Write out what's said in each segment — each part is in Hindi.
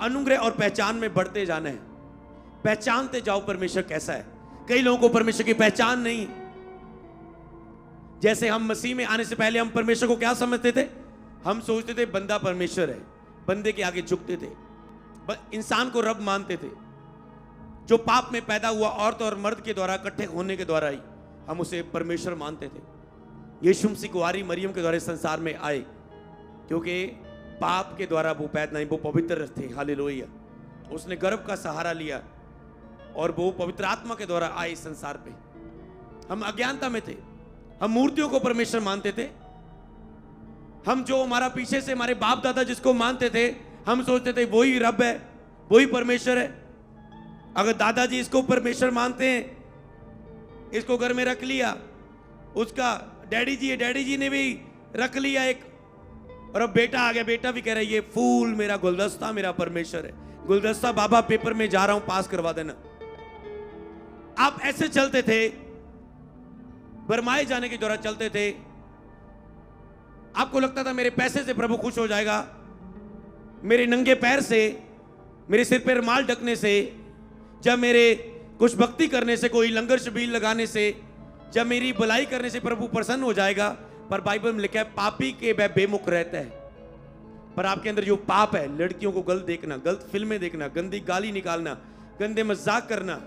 अनुग्रह और पहचान में बढ़ते जाना है। पहचानते जाओ परमेश्वर कैसा है। कई लोगों को परमेश्वर की पहचान नहीं। जैसे हम मसीह में आने से पहले हम परमेश्वर को क्या समझते थे? हम सोचते थे बंदा परमेश्वर है, बंदे के आगे झुकते थे, इंसान को रब मानते थे। जो पाप में पैदा हुआ औरत और मर्द के द्वारा इकट्ठे होने के द्वारा ही हम उसे परमेश्वर मानते थे। यीशु मसीह कुंवारी मरियम के द्वारा संसार में आए, क्योंकि पाप के द्वारा वो पैदा नहीं, वो पवित्र थे। हालेलुया। उसने गर्भ का सहारा लिया और वो पवित्र आत्मा के द्वारा आए संसार पे। हम अज्ञानता में थे, हम मूर्तियों को परमेश्वर मानते थे। हम जो हमारा पीछे से हमारे बाप दादा जिसको मानते थे, हम सोचते थे वही रब है, वही परमेश्वर है। अगर दादाजी इसको परमेश्वर मानते हैं, इसको घर में रख लिया, उसका डैडी जी है, डैडी जी ने भी रख लिया एक, और अब बेटा आ गया, बेटा भी कह रहा है ये फूल मेरा गुलदस्ता मेरा परमेश्वर है। गुलदस्ता बाबा पेपर में जा रहा हूं, पास करवा देना। आप ऐसे चलते थे, बरमाए जाने के द्वारा चलते थे। आपको लगता था मेरे पैसे से प्रभु खुश हो जाएगा, मेरे नंगे पैर से, मेरे सिर पर रुमाल ढकने से, जब मेरे कुछ भक्ति करने से, कोई लंगर शबील लगाने से, जब मेरी भलाई करने से प्रभु प्रसन्न हो जाएगा। पर बाइबल में लिखा है पापी के वह बेमुख रहता है। पर आपके अंदर जो पाप है, लड़कियों को गलत देखना, गलत फिल्में देखना, गंदी गाली निकालना, गंदे मजाक करना,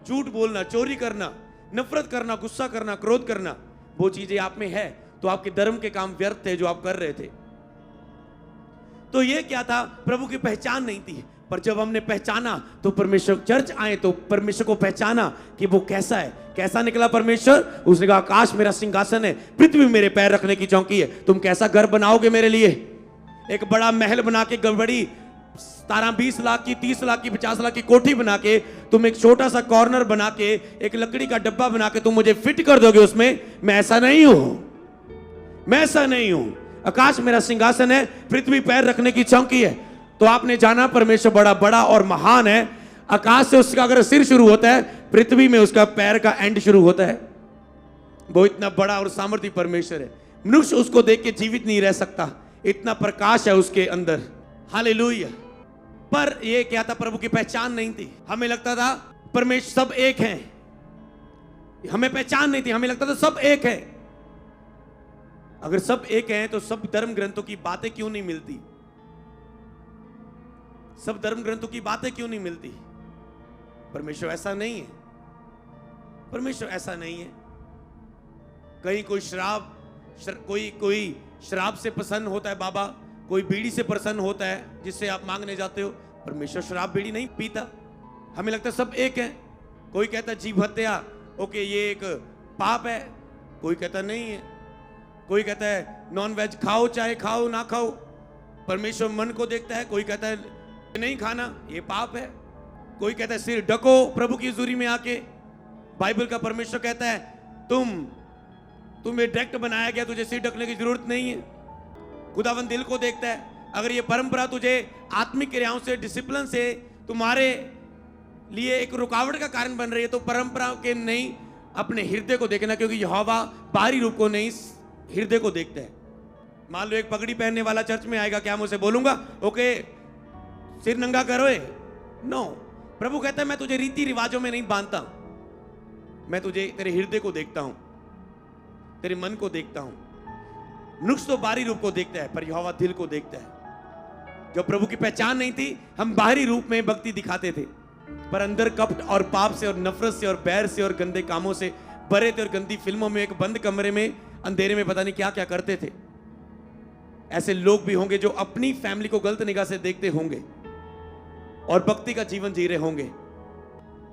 झूठ बोलना, चोरी करना, नफरत करना, गुस्सा करना, क्रोध करना, वो चीजें आप में है तो आपके धर्म के काम व्यर्थ थे जो आप कर रहे थे। तो ये क्या था? प्रभु की पहचान नहीं थी। पर जब हमने पहचाना तो परमेश्वर, चर्च आए तो परमेश्वर को पहचाना कि वो कैसा है। कैसा निकला परमेश्वर? उसने कहा आकाश मेरा सिंहासन है, पृथ्वी मेरे पैर रखने की चौकी है। तुम कैसा घर बनाओगे मेरे लिए? एक बड़ा महल बना के, बड़ी 17-20 लाख की, 30 लाख की, 50 लाख की कोठी बना के, तुम एक छोटा सा कॉर्नर बना के, एक लकड़ी का डब्बा बना के तुम मुझे फिट कर दोगे उसमें? मैं ऐसा नहीं हूं, मैं ऐसा नहीं हूं। आकाश मेरा सिंहासन है, पृथ्वी पैर रखने की चौकी है। तो आपने जाना परमेश्वर बड़ा बड़ा और महान है। आकाश से उसका अगर सिर शुरू होता है, पृथ्वी में उसका पैर का एंड शुरू होता है। वो इतना बड़ा और सामर्थ्य परमेश्वर है। मनुष्य उसको देख के जीवित नहीं रह सकता, इतना प्रकाश है उसके अंदर। हालेलुया। पर ये क्या था? प्रभु की पहचान नहीं थी। हमें लगता था परमेश्वर सब एक है, हमें पहचान नहीं थी। हमें लगता था सब एक है। अगर सब एक है तो सब धर्म ग्रंथों की बातें क्यों नहीं मिलती? सब धर्म ग्रंथों की बातें क्यों नहीं मिलती? परमेश्वर ऐसा नहीं है। परमेश्वर ऐसा नहीं है। कहीं कोई शराब, कोई शराब से प्रसन्न होता है बाबा, कोई बीड़ी से प्रसन्न होता है जिससे आप मांगने जाते हो। परमेश्वर शराब बीड़ी नहीं पीता। हमें लगता है सब एक है। कोई कहता है जीव हत्या, ओके ये एक पाप है, कोई कहता नहीं है। कोई कहता है नॉन वेज खाओ, चाहे खाओ ना खाओ, परमेश्वर मन को देखता है। कोई कहता है नहीं खाना, ये पाप है। कोई कहता है सिर ढको प्रभु की हजूरी में आके। बाइबल का परमेश्वर कहता है तुम्हें डायरेक्ट बनाया गया, तुझे सिर ढकने की जरूरत नहीं है। खुदावन दिल को देखता है। अगर ये परंपरा तुझे आत्मिक क्रियाओं से, डिसिप्लिन से तुम्हारे लिए एक रुकावट का कारण बन रही है, तो परंपरा के नहीं, अपने हृदय को देखना, क्योंकि यहोवा बाहरी रूप को नहीं, हृदय को देखता है। मान लो एक पगड़ी पहनने वाला चर्च में आएगा, क्या मैं उसे बोलूंगा ओके सिर नंगा करो? नो। प्रभु कहता है मैं तुझे रीति रिवाजों में नहीं बांधता, मैं तुझे तेरे हृदय को देखता हूं, तेरे मन को देखता हूं। मनुष्य तो बाहरी रूप को देखता है, पर यहोवा दिल को देखता है। जब प्रभु की पहचान नहीं थी, हम बाहरी रूप में भक्ति दिखाते थे, पर अंदर कपट और पाप से और नफरत से और बैर से और गंदे कामों से भरे थे। और गंदी फिल्मों में, एक बंद कमरे में, अंधेरे में पता नहीं क्या क्या करते थे। ऐसे लोग भी होंगे जो अपनी फैमिली को गलत निगाह से देखते होंगे और भक्ति का जीवन जी रहे होंगे,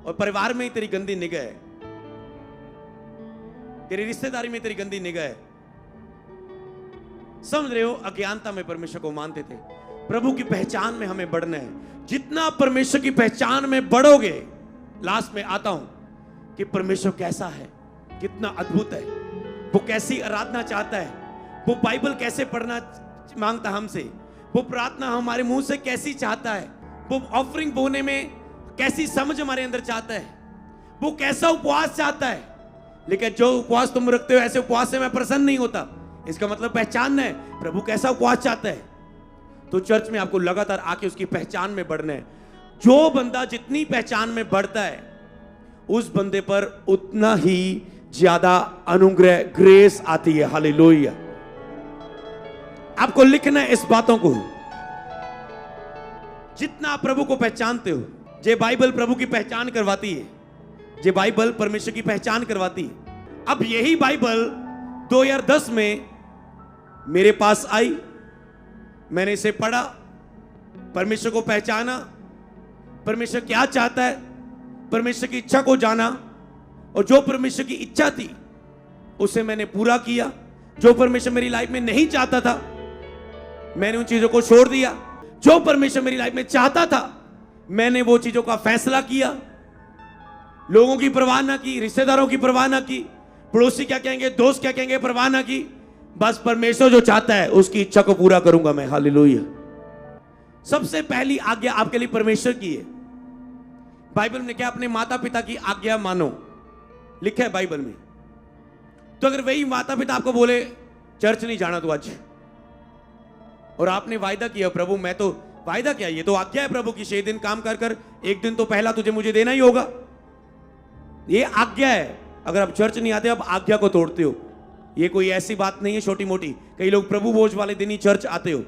और परिवार में ही तेरी गंदी निगाह है, तेरी रिश्तेदारी में तेरी गंदी निगाह है। समझ रहे हो? अज्ञानता में परमेश्वर को मानते थे। प्रभु की पहचान में हमें बढ़ना है। जितना परमेश्वर की पहचान में बढ़ोगे, लास्ट में आता हूं कि परमेश्वर कैसा है, कितना अद्भुत है, वो कैसी आराधना चाहता है, वो बाइबल कैसे पढ़ना मांगता हमसे, वो प्रार्थना हमारे मुंह से कैसी चाहता है, वो ऑफरिंग बोने में कैसी समझ हमारे अंदर चाहता है, वो कैसा उपवास चाहता है। लेकिन जो उपवास तुम रखते हो, ऐसे उपवास से मैं प्रसन्न नहीं होता। इसका मतलब पहचानना है प्रभु कैसा उपवास चाहता है। तो चर्च में आपको लगातार आके उसकी पहचान में बढ़ना है। जो बंदा जितनी पहचान में बढ़ता है उस बंदे पर उतना ही ज्यादा अनुग्रह, ग्रेस आती है। हालेलुया। आपको लिखना है इस बातों को। जितना आप प्रभु को पहचानते हो, ये बाइबल प्रभु की पहचान करवाती है, ये बाइबल परमेश्वर की पहचान करवाती है। अब यही बाइबल 2010 में मेरे पास आई, मैंने इसे पढ़ा, परमेश्वर को पहचाना, परमेश्वर क्या चाहता है, परमेश्वर की इच्छा को जाना, और जो परमेश्वर की इच्छा थी उसे मैंने पूरा किया। जो परमेश्वर मेरी लाइफ में नहीं चाहता था मैंने उन चीजों को छोड़ दिया। जो परमेश्वर मेरी लाइफ में चाहता था मैंने वो चीजों का फैसला किया। लोगों की परवाह ना की, रिश्तेदारों की परवाह ना की, पड़ोसी क्या कहेंगे, दोस्त क्या कहेंगे, परवाह ना की। बस परमेश्वर जो चाहता है उसकी इच्छा को पूरा करूंगा मैं। हालेलुया। सबसे पहली आज्ञा आपके लिए परमेश्वर की है। बाइबल में क्या, अपने माता पिता की आज्ञा मानो, लिखा है बाइबल में। तो अगर वही माता पिता आपको बोले चर्च नहीं जाना तू आज, और आपने वायदा किया प्रभु, मैं तो वायदा क्या, ये तो आज्ञा है प्रभु की, 6 दिन काम कर कर 1 दिन तो पहला तुझे मुझे देना ही होगा, ये आज्ञा है। अगर आप चर्च नहीं आते, आप आज्ञा को तोड़ते हो। ये कोई ऐसी बात नहीं है छोटी मोटी। कई लोग प्रभु भोज वाले दिन ही चर्च आते हो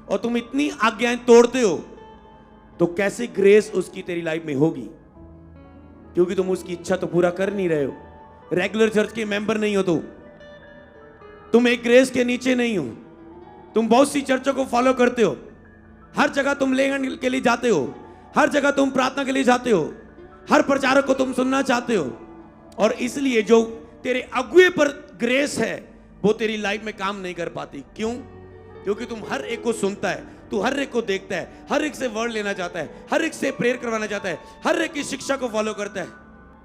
और तुम इतनी आज्ञाएं तोड़ते हो, तो कैसे ग्रेस उसकी तेरी लाइफ में होगी? क्योंकि तुम उसकी इच्छा तो पूरा कर नहीं रहे हो। रेगुलर चर्च के मेंबर नहीं हो, तो तुम एक ग्रेस के नीचे नहीं हो। तुम बहुत सी चर्चों को फॉलो करते हो, हर जगह तुम लेखन के लिए जाते हो, हर जगह तुम प्रार्थना के लिए जाते हो, हर प्रचारक को तुम सुनना चाहते हो, और इसलिए जो तेरे अगुए पर ग्रेस है वो तेरी लाइफ में काम नहीं कर पाती। क्यों? क्योंकि तुम हर एक को सुनता है, तू हर एक को देखता है, हर एक से वर्ड लेना चाहता है, हर एक से प्रेयर करवाना चाहता है, हर एक की शिक्षा को फॉलो करता है।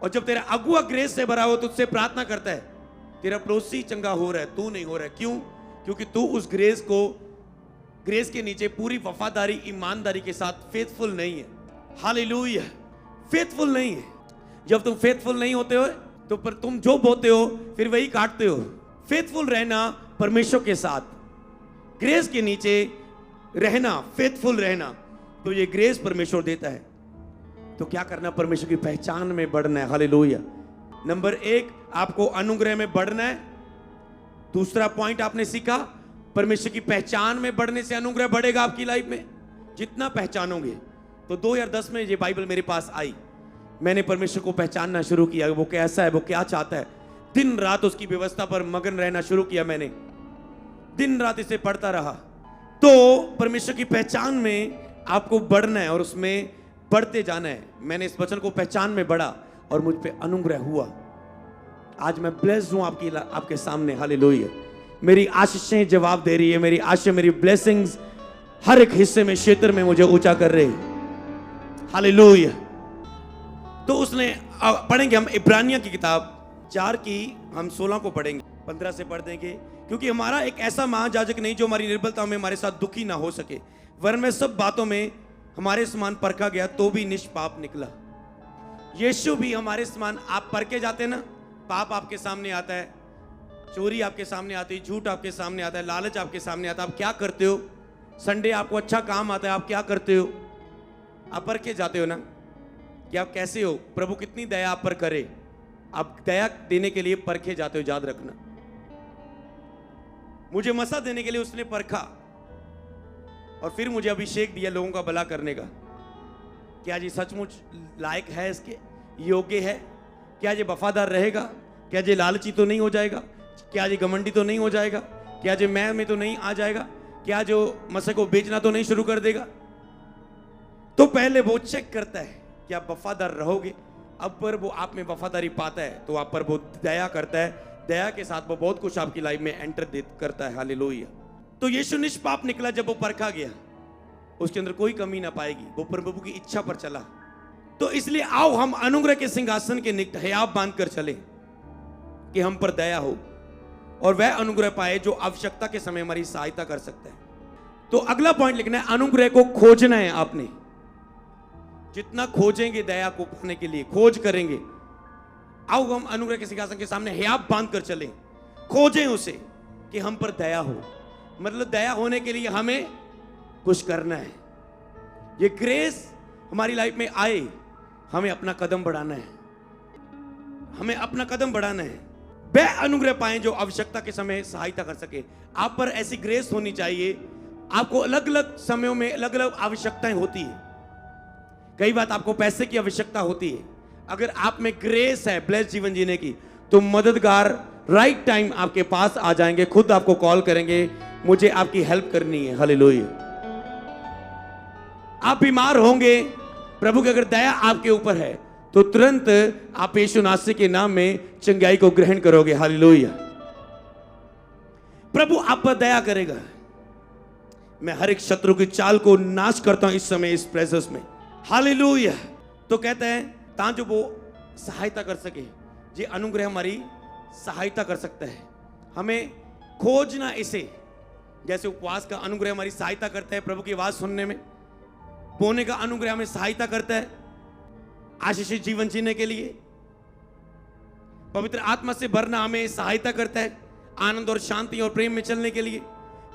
और जब तेरा अगुआ ग्रेस से भरा हो तो तुझसे प्रार्थना करता है, तेरा पड़ोसी चंगा हो रहा है, तू नहीं हो रहा है। क्यों? क्योंकि तू उस ग्रेस के नीचे पूरी वफादारी, ईमानदारी के साथ फेथफुल नहीं है। हालेलुया। फेथफुल नहीं है। जब तुम फेथफुल नहीं होते हो तो पर तुम जो बोते हो फिर वही काटते हो। फेथफुल रहना परमेश्वर के साथ, ग्रेस के नीचे रहना, फेथफुल रहना, तो ये ग्रेस परमेश्वर देता है। तो क्या करना? परमेश्वर की पहचान में बढ़ना है। हालेलुया। नंबर 1, आपको अनुग्रह में बढ़ना है। दूसरा पॉइंट आपने सीखा, परमेश्वर की पहचान में बढ़ने से अनुग्रह बढ़ेगा आपकी लाइफ में। जितना पहचानोगे, तो 2010 में ये बाइबल मेरे पास आई, मैंने परमेश्वर को पहचानना शुरू किया, वो कैसा है, वो क्या चाहता है। दिन रात उसकी व्यवस्था पर मगन रहना शुरू किया मैंने, दिन रात इसे पढ़ता रहा। तो परमेश्वर की पहचान में आपको बढ़ना है और उसमें बढ़ते जाना है। मैंने इस वचन को पहचान में बढ़ा और मुझ पे अनुग्रह हुआ। आज मैं ब्लेस्ड हूं आपके सामने। हालेलुया। मेरी आशीषें जवाब दे रही है, मेरी आशीष, मेरी ब्लेसिंग्स हर एक हिस्से में, क्षेत्र में मुझे ऊंचा कर रहे हैं। हालेलुया। तो उसने पढ़ेंगे हम इब्रानियों की किताब 4 की, हम 16 को पढ़ेंगे, 15 से पढ़ देंगे। क्योंकि हमारा एक ऐसा महायाजक नहीं जो हमारी निर्बलता में हमारे साथ दुखी ना हो सके, वरन में सब बातों में हमारे समान परखा गया तो भी निष्पाप निकला। यीशु भी हमारे समान, आप परखे जाते ना, पाप आपके सामने आता है, चोरी आपके सामने आती है, झूठ आपके सामने आता है, लालच आपके सामने आता है, आप क्या करते हो? संडे आपको अच्छा काम आता है, आप क्या करते हो? आप परखे जाते हो ना कि आप कैसे हो, प्रभु कितनी दया आप पर करे। आप दया देने के लिए परखे जाते हो, याद रखना। मुझे मसा देने के लिए उसने परखा और फिर मुझे अभिषेक दिया लोगों का भला करने का। क्या ये सचमुच लायक है, इसके योग्य है? क्या ये वफादार रहेगा? क्या ये लालची तो नहीं हो जाएगा? क्या ये घमंडी तो नहीं हो जाएगा? क्या ये मैं में तो नहीं आ जाएगा? क्या जो मसे को बेचना तो नहीं शुरू कर देगा? तो पहले वो चेक करता है कि आप वफादार रहोगे। अब पर वो आप में वफादारी पाता है तो आप पर वो दया करता है, दया के साथ वो बहुत कुछ आपकी लाइफ में एंटर करता है। हालेलुया। तो यीशु निष्पाप निकला जब वो परखा गया, उसके अंदर कोई कमी ना पाएगी, वो प्रभु की इच्छा पर चला। तो इसलिए आओ हम अनुग्रह के सिंहासन के निकट हयाब बांध कर चले कि हम पर दया हो और वह अनुग्रह पाए जो आवश्यकता के समय हमारी सहायता कर सकता है। तो अगला पॉइंट लिखना है, अनुग्रह को खोजना है आपने। जितना खोजेंगे दया को पाने के लिए, खोज करेंगे। आओ हम अनुग्रह के सिंहासन के सामने हयाब बांध कर चलें, खोजें उसे कि हम पर दया हो। मतलब दया होने के लिए हमें कुछ करना है। ये ग्रेस हमारी लाइफ में आए, हमें अपना कदम बढ़ाना है, हमें अपना कदम बढ़ाना है। वह अनुग्रह पाएं जो आवश्यकता के समय सहायता कर सके। आप पर ऐसी ग्रेस होनी चाहिए। आपको अलग अलग समयों में अलग अलग आवश्यकताएं होती है। कई बार आपको पैसे की आवश्यकता होती है। अगर आप में ग्रेस है ब्लेस्ड जीवन जीने की, तो मददगार राइट टाइम आपके पास आ जाएंगे, खुद आपको कॉल करेंगे, मुझे आपकी हेल्प करनी है। हालेलुया। आप बीमार होंगे, प्रभु की अगर दया आपके ऊपर है तो तुरंत आप यीशु नासरी के नाम में चंगाई को ग्रहण करोगे। हालेलुया। प्रभु आप पर दया करेगा। मैं हर एक शत्रु की चाल को नाश करता हूं इस समय, इस प्रेजेंस में। हालेलुया। तो कहते हैं ताकि वो सहायता कर सके। ये अनुग्रह हमारी सहायता कर सकता है। हमें खोजना इसे, जैसे उपवास का अनुग्रह हमारी सहायता करता है प्रभु की आवाज सुनने में, बोने का अनुग्रह हमें सहायता करता है आशीषित जीवन जीने के लिए, पवित्र आत्मा से भरना हमें सहायता करता है आनंद और शांति और प्रेम में चलने के लिए,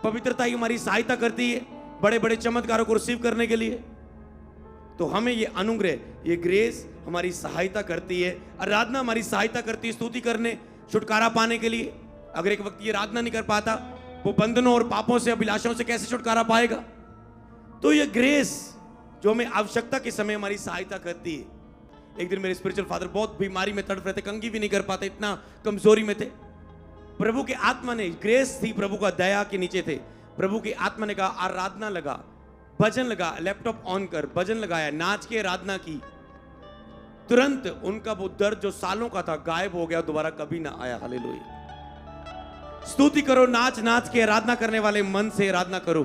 पवित्रता ही हमारी सहायता करती है बड़े बड़े चमत्कारों को रिसीव करने के लिए। तो हमें ये अनुग्रह, ये ग्रेस हमारी सहायता करती है। आराधना हमारी सहायता करती है स्तुति करने, छुटकारा पाने के लिए। अगर एक व्यक्ति ये आराधना नहीं कर पाता, वो बंधनों और पापों से, अभिलाषाओं से कैसे छुटकारा पाएगा? तो ये ग्रेस जो हमें आवश्यकता के समय हमारी सहायता करती है। एक दिन मेरे स्पिरिचुअल फादर बहुत बीमारी में तड़प रहे थे, कंघी भी नहीं कर पाते, इतना कमजोरी में थे। प्रभु की आत्मा ने, ग्रेस थी प्रभु का दया के नीचे थे, प्रभु की आत्मा ने कहा आराधना लगा, भजन लगा, लैपटॉप ऑन कर, भजन लगाया, नाच के आराधना की। तुरंत उनका वो दर्द जो सालों का था गायब हो गया, दोबारा कभी ना आया। हालेलुया। स्तुति करो, नाच नाच के आराधना करने वाले मन से आराधना करो,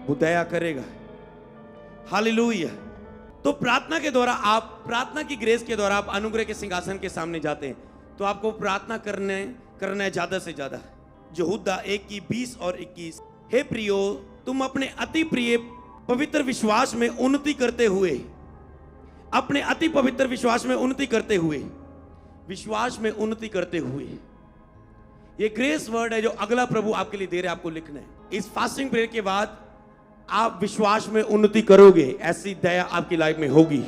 वो दया करेगा। हालेलुया। तो प्रार्थना के द्वारा आप, प्रार्थना की ग्रेस के द्वारा आप अनुग्रह के सिंहासन के सामने जाते हैं। तो आपको प्रार्थना करना है ज्यादा से ज्यादा। यहूदा 1:20 और 21। हे प्रियो, तुम अपने अति प्रिय पवित्र विश्वास में उन्नति करते हुए, अपने अति पवित्र विश्वास में उन्नति करते हुए, विश्वास में उन्नति करते हुए, ये ग्रेस वर्ड है जो अगला प्रभु आपके लिए दे रहे, आपको लिखना है। इस फास्टिंग प्रेयर के बाद आप विश्वास में उन्नति करोगे, ऐसी दया आपकी लाइफ में होगी।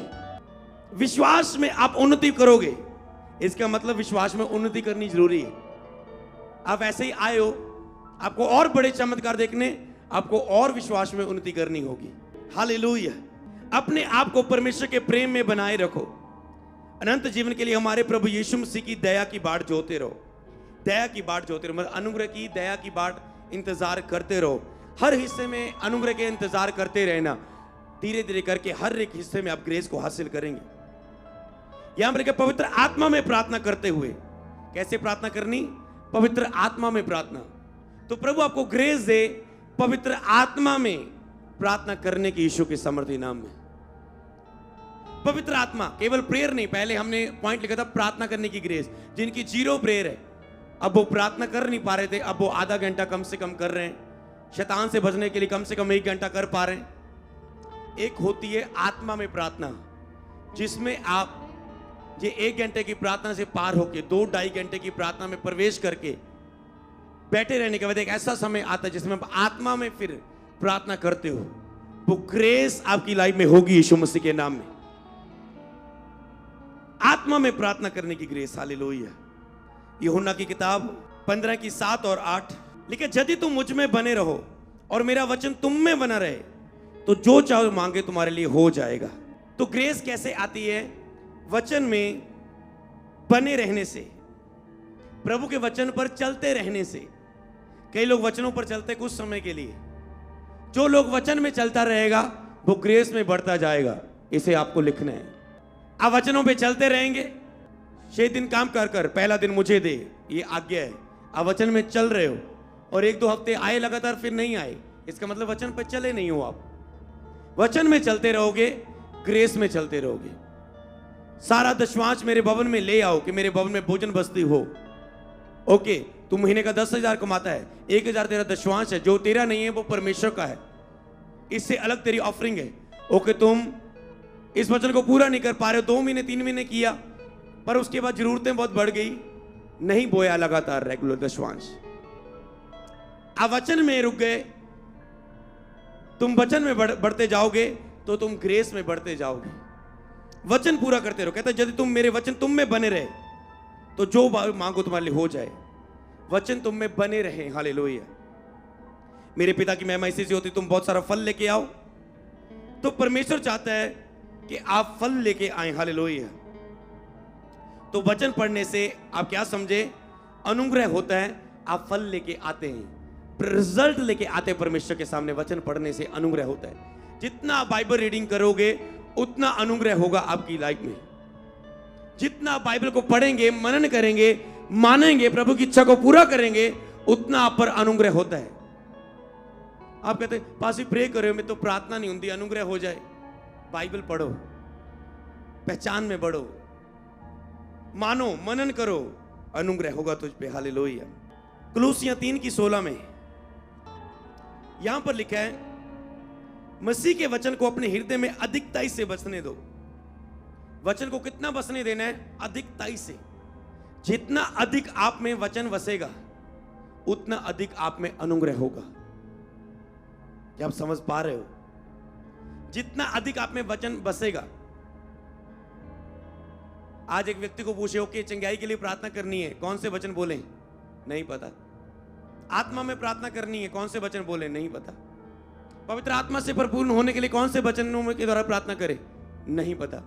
विश्वास में आप उन्नति करोगे, इसका मतलब विश्वास में उन्नति करनी जरूरी है। आप ऐसे ही आए हो, आपको और बड़े चमत्कार देखने, आपको और विश्वास में उन्नति करनी होगी। हालेलुया। अपने आप को परमेश्वर के प्रेम में बनाए रखो। अनंत जीवन के लिए हमारे प्रभु यीशु मसीह की दया की बाट जोते रहो, दया की बाट जोते रहो, मतलब अनुग्रह की, दया की बाट इंतजार करते रहो। हर हिस्से में अनुग्रह के इंतजार करते रहना। धीरे धीरे करके हर एक हिस्से में आप ग्रेस को हासिल करेंगे। यहां पर पवित्र आत्मा में प्रार्थना करते हुए, कैसे प्रार्थना करनी? पवित्र आत्मा में प्रार्थना। तो प्रभु आपको ग्रेस दे पवित्र आत्मा में प्रार्थना करने की, यीशु के समर्थी नाम में। पवित्र आत्मा, केवल प्रेयर नहीं, पहले हमने पॉइंट लिखा था प्रार्थना करने की ग्रेस। जिनकी 0 प्रेयर है, अब वो प्रार्थना कर नहीं पा रहे थे, अब वो आधा घंटा कम से कम कर रहे हैं। शैतान से बचने के लिए कम से कम 1 घंटा कर पा रहे हैं। एक होती है आत्मा में प्रार्थना, जिसमें आप ये 1 घंटे की प्रार्थना से पार होके 2-2.5 घंटे की प्रार्थना में प्रवेश करके बैठे रहने के बाद एक ऐसा समय आता है जिसमें आप आत्मा में फिर प्रार्थना करते हो। वो ग्रेस आपकी लाइफ में होगी यीशु मसीह के नाम में। आत्मा में प्रार्थना करने की ग्रेस। हालेलुया। यूहन्ना की किताब 15:7 और 8 लिखे, यदि तुम मुझ में बने रहो और मेरा वचन तुम में बना रहे, तो जो चाहो मांगे तुम्हारे लिए हो जाएगा। तो ग्रेस कैसे आती है? वचन में बने रहने से, प्रभु के वचन पर चलते रहने से। कई लोग वचनों पर चलते कुछ समय के लिए, जो लोग वचन में चलता रहेगा वो ग्रेस में बढ़ता जाएगा। इसे आपको लिखना है। आप वचनों पे चलते रहेंगे, 6 दिन काम कर कर पहला दिन मुझे दे, ये आज्ञा है। आप वचन में चल रहे हो और 1-2 हफ्ते आए लगातार, फिर नहीं आए, इसका मतलब वचन पर चले नहीं हो। आप वचन में चलते रहोगे, ग्रेस में चलते रहोगे। सारा दशवांश मेरे भवन में ले आओ कि मेरे भवन में भोजन बस्ती हो। ओके, तू महीने का 10,000 कमाता है, 1,000 तेरा दशवांश है, जो तेरा नहीं है वो परमेश्वर का है, इससे अलग तेरी ऑफरिंग है। ओके, तुम इस वचन को पूरा नहीं कर पा रहे हो, 2 महीने 3 महीने किया, पर उसके बाद जरूरतें बहुत बढ़ गई, नहीं बोया लगातार रेगुलर दशवांश, आप वचन में रुक गए, तुम वचन में बढ़ते जाओगे तो तुम ग्रेस में बढ़ते जाओगे। वचन पूरा करते रहो। कहता है यदि तुम मेरे वचन तुम में बने रहे तो जो मांगो तुम्हारे लिए हो जाए। वचन तुम में बने रहे। हालेलुया। मेरे पिता की महिमा इसी से होती तुम बहुत सारा फल लेके आओ। तो परमेश्वर चाहता है कि आप फल लेके आए। हालेलुया। तो वचन पढ़ने से आप क्या समझे? अनुग्रह होता है, आप फल लेके आते हैं, रिजल्ट लेके आते हैं परमेश्वर के सामने। वचन पढ़ने से अनुग्रह होता है। जितना आप बाइबल रीडिंग करोगे उतना अनुग्रह होगा आपकी लाइफ में। जितना आप बाइबल को पढ़ेंगे, मनन करेंगे, मानेंगे, प्रभु की इच्छा को पूरा करेंगे, उतना आप पर अनुग्रह होता है। आप कहते हैं पासी प्रे करो, मैं तो प्रार्थना नहीं होती, अनुग्रह हो जाए। बाइबल पढ़ो, पहचान में बढ़ो, मानो, मनन करो, अनुग्रह होगा तुझ पे। हालेलुया। कुलुसियां 3:16 में यहां पर लिखा है मसीह के वचन को अपने हृदय में अधिकताई से बसने दो। वचन को कितना बसने देना है? अधिकताई से। जितना अधिक आप में वचन बसेगा उतना अधिक आप में अनुग्रह होगा। क्या आप समझ पा रहे हो? जितना अधिक आप में वचन बसेगा। आज एक व्यक्ति को पूछे ओके चंगाई के लिए प्रार्थना करनी है, कौन से वचन बोले? नहीं पता। आत्मा में प्रार्थना करनी है, कौन से वचन बोले? नहीं पता। पवित्र आत्मा से परिपूर्ण होने के लिए कौन से वचनों के द्वारा प्रार्थना करें? नहीं पता।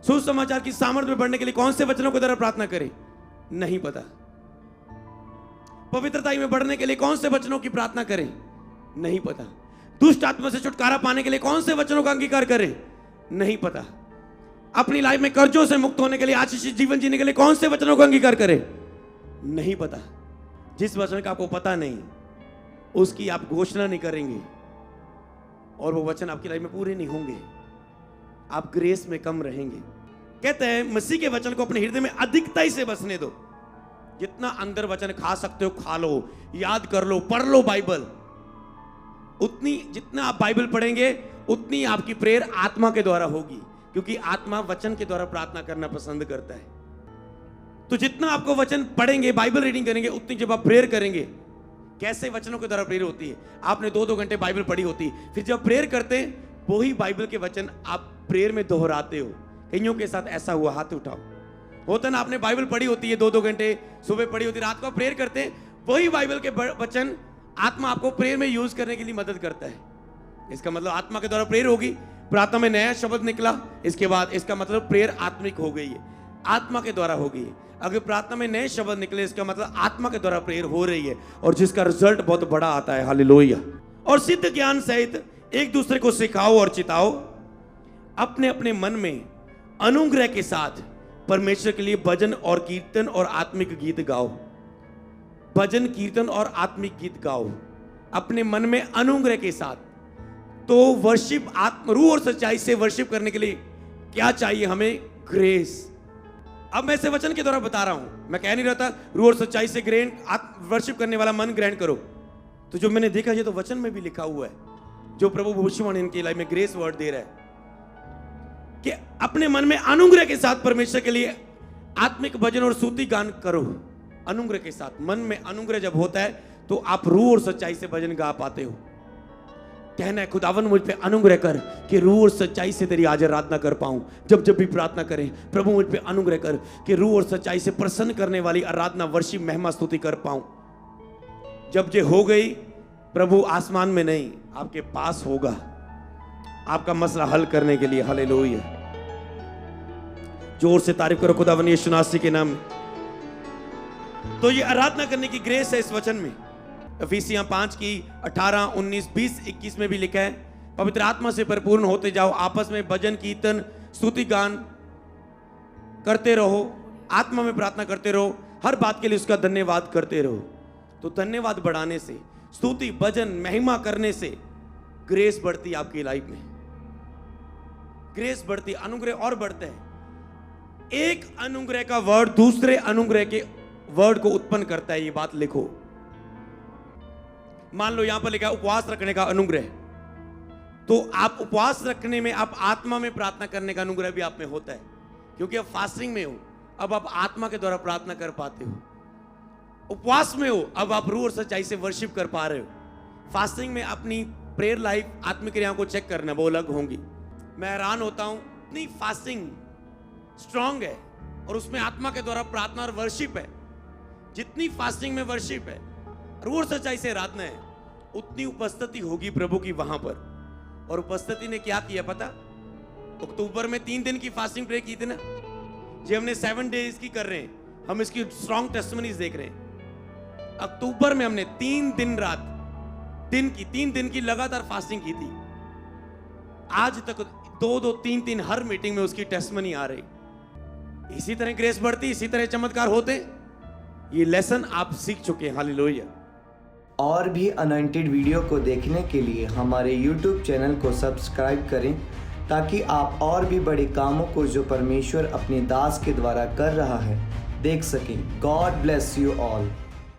सुसमाचार की सामर्थ्य में बढ़ने के लिए कौन से वचनों के द्वारा प्रार्थना करें? नहीं पता। पवित्रता में बढ़ने के लिए कौन से वचनों की प्रार्थना करें? नहीं पता। दुष्ट आत्मा से छुटकारा पाने के लिए कौन से वचनों का अंगीकार करें? नहीं पता। अपनी लाइफ में कर्जों से मुक्त होने के लिए, आशीषित जीवन जीने के लिए कौन से वचनों का अंगीकार करें? नहीं पता। जिस वचन का आपको पता नहीं उसकी आप घोषणा नहीं करेंगे और वो वचन आपकी लाइफ में पूरे नहीं होंगे, आप ग्रेस में कम रहेंगे। कहते हैं मसीह के वचन को अपने हृदय में अधिकताई से बसने दो। जितना अंदर वचन खा सकते हो खा लो, याद कर लो, पढ़ लो बाइबल। उतनी जितना आप बाइबल पढ़ेंगे उतनी आपकी प्रेयर आत्मा के द्वारा होगी, क्योंकि आत्मा वचन के द्वारा प्रार्थना करना पसंद करता है। तो जितना आपको वचन पढ़ेंगे, बाइबल रीडिंग करेंगे, उतनी जब आप प्रेयर करेंगे, कैसे वचनों के द्वारा प्रेयर होती है? आपने 2-2 घंटे बाइबल पढ़ी होती है, फिर जब प्रेयर करते हैं वही बाइबल के वचन आप प्रेयर में दोहराते हो। कईयों के साथ ऐसा हुआ, हाथ उठाओ। होता ना, आपने बाइबल पढ़ी होती है 2-2 घंटे, सुबह पढ़ी होती है, रात को प्रेयर करते हैं, वही बाइबल के वचन आत्मा आपको प्रेयर में यूज करने के लिए मदद करता है। इसका मतलब आत्मा के द्वारा प्रेयर होगी। प्रार्थना में नया शब्द निकला, इसके बाद इसका मतलब प्रेयर आत्मिक हो गई है, आत्मा के द्वारा होगी। अगर प्रार्थना में नए शब्द निकले, इसका मतलब आत्मा के द्वारा प्रेयर हो रही है और जिसका रिजल्ट बहुत बड़ा आता है। हालेलुया। और सिद्ध ज्ञान सहित एक दूसरे को सिखाओ और चिताओ, अपने अपने मन में अनुग्रह के साथ परमेश्वर के लिए भजन और कीर्तन और आत्मिक गीत गाओ। भजन, कीर्तन और आत्मिक गीत गाओ अपने मन में अनुग्रह के साथ। तो वर्शिप, आत्म, रूह और सच्चाई से वर्शिप करने के लिए क्या चाहिए हमें? ग्रेस। अब मैं इसे वचन के द्वारा बता रहा हूं, मैं कह नहीं रहा था रूह और सच्चाई से वर्शिप करने वाला मन ग्रहण करो। तो जो मैंने देखा, ये तो वचन में भी लिखा हुआ है, जो प्रभु भविष्यवाणी इनकी लाइफ में ग्रेस वर्ड दे रहा है कि अपने मन में अनुग्रह के साथ परमेश्वर के लिए आत्मिक भजन और स्तुति गान करो। अनुग्रह के साथ, मन में अनुग्रह जब होता है तो आप रूह और सच्चाई से भजन गा पाते हो। कहना है खुदावन मुझ पे अनुग्रह कर कि रूह और सच्चाई से तेरी आज आराधना कर पाऊं। जब जब भी प्रार्थना करें, प्रभु मुझ पे अनुग्रह कर कि रूह और सच्चाई से प्रसन्न करने वाली आराधना, वर्शिप, महिमा, स्तुति कर पाऊं। जब ये हो गई, प्रभु आसमान में नहीं आपके पास होगा आपका मसला हल करने के लिए। हालेलुया। जोर से तारीफ करो खुदावन यीशु मसीह के नाम में। तो ये आराधना करने की ग्रेस है इस वचन में। इफिसियां 5:18, 19, 20, 21 में भी लिखा है पवित्र आत्मा से परिपूर्ण होते जाओ, आपस में भजन, कीर्तन, स्तुति गान करते रहो, आत्मा में प्रार्थना करते रहो, हर बात के लिए उसका धन्यवाद करते रहो। तो धन्यवाद बढ़ाने से, स्तुति, भजन, महिमा करने से ग्रेस बढ़ती आपकी लाइफ में। ग्रेस बढ़ती, अनुग्रह और बढ़ते हैं। एक अनुग्रह का वर्ड दूसरे अनुग्रह के वर्ड को उत्पन्न करता है। ये बात लिखो। मान लो यहां पर लिखा है उपवास रखने का अनुग्रह, तो आप उपवास रखने में, आप आत्मा में प्रार्थना करने का अनुग्रह भी आप में होता है, क्योंकि अब फास्टिंग में हो, अब आप आत्मा के द्वारा प्रार्थना कर पाते हो। उपवास में हो, अब आप रूह और सच्चाई से वर्शिप कर पा रहे हो। फास्टिंग में अपनी प्रेयर लाइफ, आत्मिक क्रियाओं को चेक करना, वो अलग होंगी। मैं हैरान होता हूं, इतनी फास्टिंग स्ट्रांग है और उसमें आत्मा के द्वारा प्रार्थना और वर्शिप है। जितनी फास्टिंग में वर्शिप है और वो सच्चाई से आराधना है, उतनी उपस्थिति होगी प्रभु की वहां पर। और उपस्थिति ने क्या किया पता? अक्टूबर में 3 दिन की फास्टिंग प्रे की थी ना जी, हमने 7 डेज की कर रहे हैं, हम इसकी स्ट्रॉन्ग टेस्टिमनीज देख रहे हैं। अक्टूबर में हमने 3 दिन रात 3 दिन की लगातार फास्टिंग की थी। आज तक 2-2, 3-3 हर मीटिंग में उसकी टेस्टिमनी आ रही। इसी तरह ग्रेस बढ़ती, इसी तरह चमत्कार होते। ये लेसन आप सीख चुके हैं। हालेलुया। और भी अनॉइंटेड वीडियो को देखने के लिए हमारे YouTube चैनल को सब्सक्राइब करें, ताकि आप और भी बड़े कामों को जो परमेश्वर अपने दास के द्वारा कर रहा है देख सकें। God bless you all.